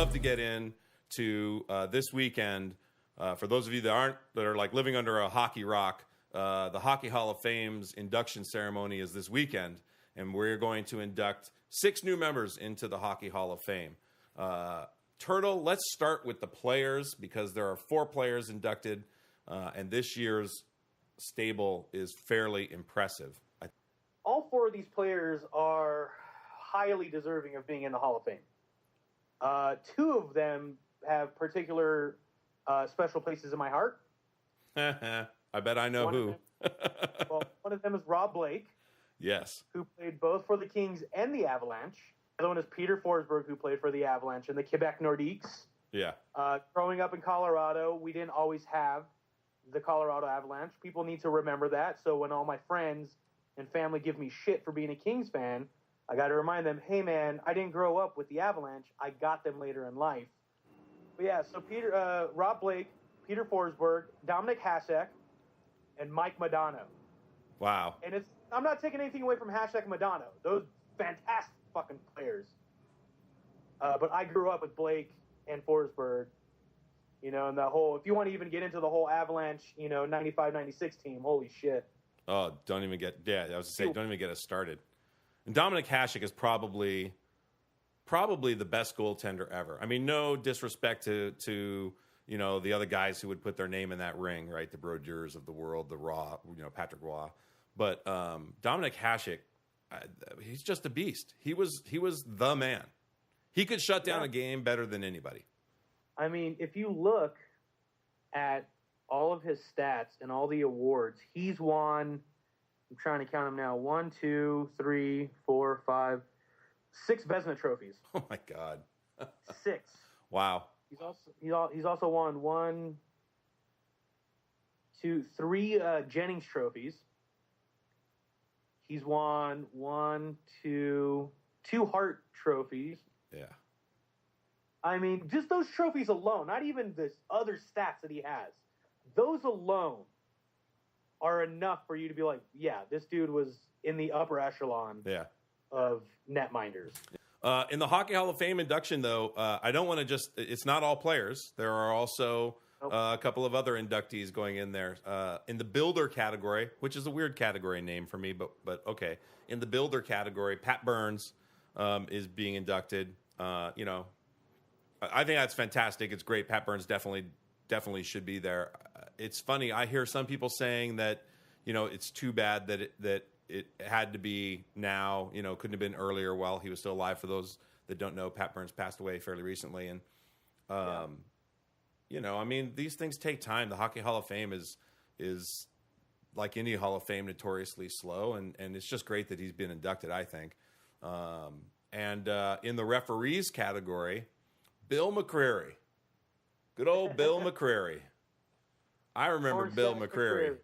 love to get in to this weekend. For those of you that are like living under a hockey rock, the Hockey Hall of Fame's induction ceremony is this weekend, and we're going to induct 6 new members into the Hockey Hall of Fame. Turtle, let's start with the players because there are 4 players inducted, and this year's stable is fairly impressive. All 4 of these players are highly deserving of being in the Hall of Fame. 2 of them have particular special places in my heart. I bet I know who. One of them is Rob Blake. Yes. Who played both for the Kings and the Avalanche. The other one is Peter Forsberg, who played for the Avalanche and the Quebec Nordiques. Yeah. Growing up in Colorado, we didn't always have the Colorado Avalanche. People need to remember that. So when all my friends and family give me shit for being a Kings fan, I got to remind them, hey, man, I didn't grow up with the Avalanche. I got them later in life. But yeah, so Rob Blake, Peter Forsberg, Dominik Hasek, and Mike Modano. Wow. And I'm not taking anything away from Hasek and Modano. Those fantastic fucking players. But I grew up with Blake and Forsberg, and the whole, if you want to even get into the whole Avalanche, 95-96 team, holy shit. Oh, don't even get us started. And Dominik Hasek is probably the best goaltender ever. I mean, no disrespect to the other guys who would put their name in that ring, right? The Brodeurs of the world, the Raw, Patrick Roy. But Dominik Hasek, he's just a beast. He was the man. He could shut down a game better than anybody. I mean, if you look at all of his stats and all the awards, he's won, I'm trying to count them now, 1, 2, 3, 4, 5, 6 Vezina trophies. Oh my God. 6. Wow. He's also won 1, 2, 3 Jennings trophies. He's won 1, 2 Hart trophies. Yeah. I mean, just those trophies alone, not even the other stats that he has. Those alone are enough for you to be like, yeah, this dude was in the upper echelon of netminders. In the Hockey Hall of Fame induction, though, I don't want to it's not all players. There are also a couple of other inductees going in there. In the builder category, which is a weird category name for me, but okay. In the builder category, Pat Burns is being inducted. I think that's fantastic. It's great. Pat Burns definitely should be there. It's funny. I hear some people saying that, it's too bad that it had to be now, couldn't have been earlier while he was still alive. For those that don't know, Pat Burns passed away fairly recently. And, I mean, these things take time. The Hockey Hall of Fame is like any Hall of Fame, notoriously slow. And it's just great that he's been inducted, I think. And in the referees category, Bill McCreary. Good old Bill McCreary. I remember Bill McCreary.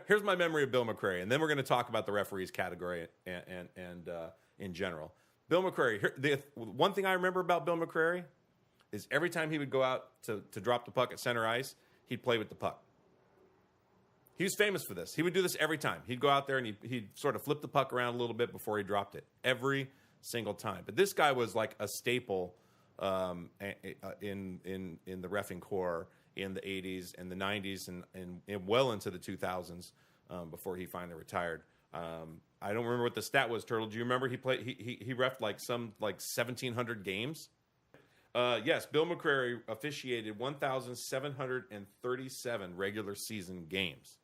Here's my memory of Bill McCreary, and then we're going to talk about the referees category and in general. Bill McCreary. The one thing I remember about Bill McCreary is every time he would go out to drop the puck at center ice, he'd play with the puck. He was famous for this. He would do this every time. He'd go out there and he'd sort of flip the puck around a little bit before he dropped it. Every single time. But this guy was like a staple in the reffing corps in the 80s and the 90s and well into the 2000s before he finally retired. I don't remember what the stat was, Turtle. Do you remember he reffed like 1,700 games? Yes, Bill McCreary officiated 1,737 regular season games.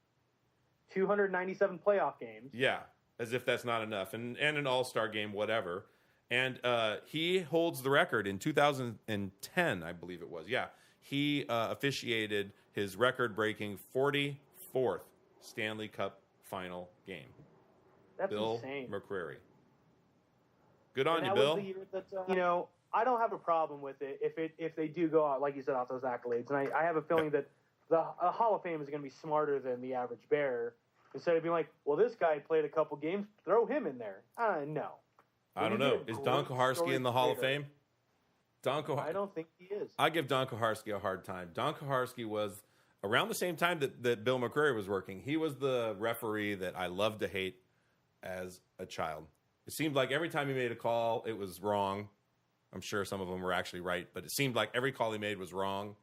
297 playoff games. Yeah, as if that's not enough. And an all-star game, whatever. And he holds the record in 2010, I believe it was. Yeah, he officiated his record-breaking 44th Stanley Cup final game. That's Bill insane. McCreary. Good on you, Bill. Was the year that, I don't have a problem with it if they do go out, like you said, off those accolades. And I have a feeling that the Hall of Fame is going to be smarter than the average bear. Instead of being like, well, this guy played a couple games, throw him in there. No. I don't know. Is Don Koharski in the Hall of Fame? I don't think he is. I give Don Koharski a hard time. Don Koharski was around the same time that Bill McCreary was working. He was the referee that I loved to hate as a child. It seemed like every time he made a call, it was wrong. I'm sure some of them were actually right, but it seemed like every call he made was wrong.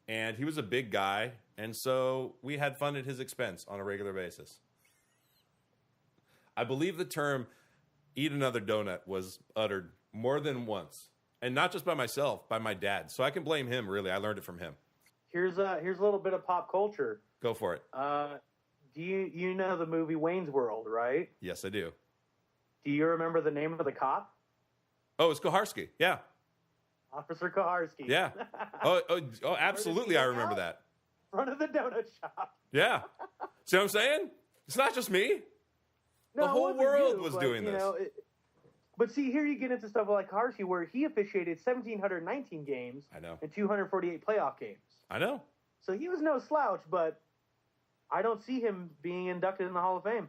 And he was a big guy, and so we had fun at his expense on a regular basis. I believe the term "eat another donut" was uttered more than once, and not just by myself, by my dad. So I can blame him, really. I learned it from him. Here's a little bit of pop culture. Go for it. Do you know the movie Wayne's World, right? Yes, I do. Do you remember the name of the cop? Oh, it's Koharski. Yeah. Officer Koharski. Yeah. Oh, absolutely. I remember that. Front of the donut shop. Yeah. See what I'm saying? It's not just me. No, the whole world was doing this. But see, here you get into stuff like Koharski, where he officiated 1,719 games. I know. And 248 playoff games. I know. So he was no slouch, but I don't see him being inducted in the Hall of Fame.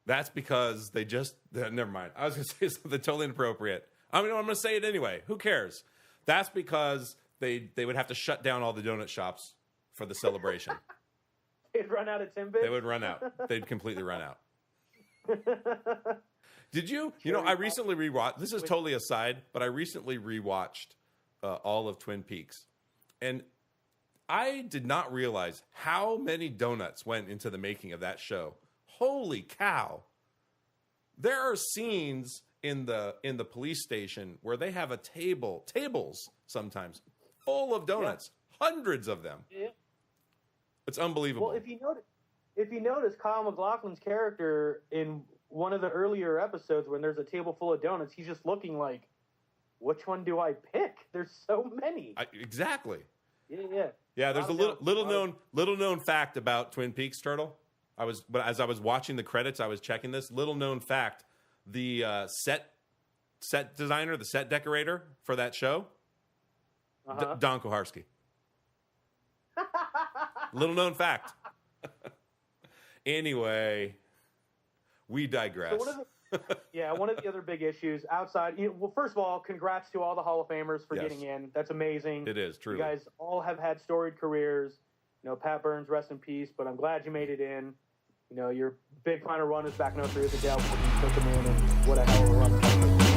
That's because they just... Never mind. I was going to say something totally inappropriate. I mean, I'm going to say it anyway. Who cares? That's because they would have to shut down all the donut shops for the celebration. They'd run out of Timbits? They would run out. They'd completely run out. Did you? You know, I recently rewatched... This is totally aside, but I recently rewatched all of Twin Peaks. And I did not realize how many donuts went into the making of that show. Holy cow. There are scenes in the police station where they have tables sometimes, full of donuts, hundreds of them. Yeah. It's unbelievable. Well, if you notice Kyle MacLachlan's character in one of the earlier episodes when there's a table full of donuts, he's just looking like, which one do I pick? There's so many. Exactly. Yeah. Yeah, there's a little known fact about Twin Peaks, Turtle. As I was watching the credits, I was checking this little known fact. The set designer, the set decorator for that show, Don Koharski. Little known fact. Anyway, we digress. So one of the other big issues outside. Well, first of all, congrats to all the Hall of Famers for getting in. That's amazing. It is true. You guys all have had storied careers. You know, Pat Burns, rest in peace. But I'm glad you made it in. You know, your big final run is back no 3 years ago. You took him in, and what a hell of a run.